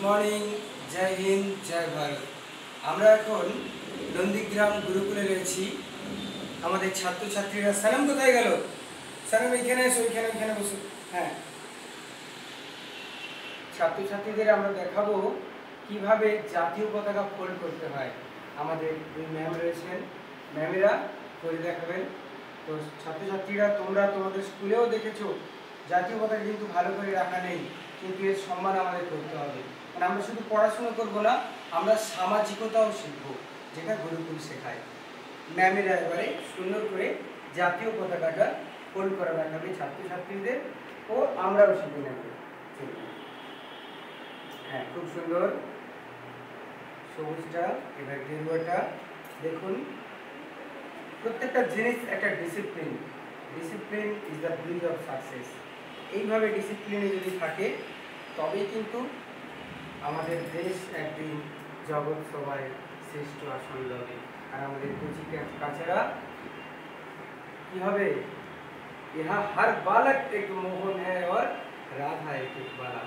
Morning, জয় হিন্দ, জয় ভারত। আমরা এখন নন্দীগ্রাম গুরুকুলে রয়েছি। আমাদের ছাত্রছাত্রীরা, সালাম কোথায় গেল? সালাম এখানে এসো, ওইখানে বসো। হ্যাঁ, ছাত্রছাত্রীদের আমরা দেখাবো কিভাবে জাতীয় পতাকা ফোল্ড করতে হয়। আমাদের দুই ম্যাম রয়েছেন, ম্যামেরা করে দেখাবেন। তো ছাত্রছাত্রীরা, তোমরা তোমাদের স্কুলেও দেখেছো জাতীয় পতাকা কিন্তু ভালো করে রাখা নেই, কিন্তু এর সম্মান আমাদের করতে হবে। মানে আমরা শুধু পড়াশুনো করবো না, আমরা সামাজিকতাও শিখবো, যেটা গুরুকুল শেখায়। ম্যামেরা এবারে সুন্দর করে জাতীয় পতাকাটা ফোল্ড করা দেখাবে ছাত্রছাত্রীদের, ও আমরাও শিখে নেব। হ্যাঁ, খুব সুন্দর। সবুজটা, এবার গেরুয়াটা দেখুন। প্রত্যেকটা জিনিস একটা discipline is the bridge of success. এইভাবে ডিসিপ্লিনে যদি থাকে তবেই কিন্তু আমাদের দেশ একদিন জগৎ সভায় শ্রেষ্ঠ আসন লবে। আর আমাদের কচি কাছেরা কি হবে? ইহা হর বালক এক মোহন হ্যায় और राधा एक बाला।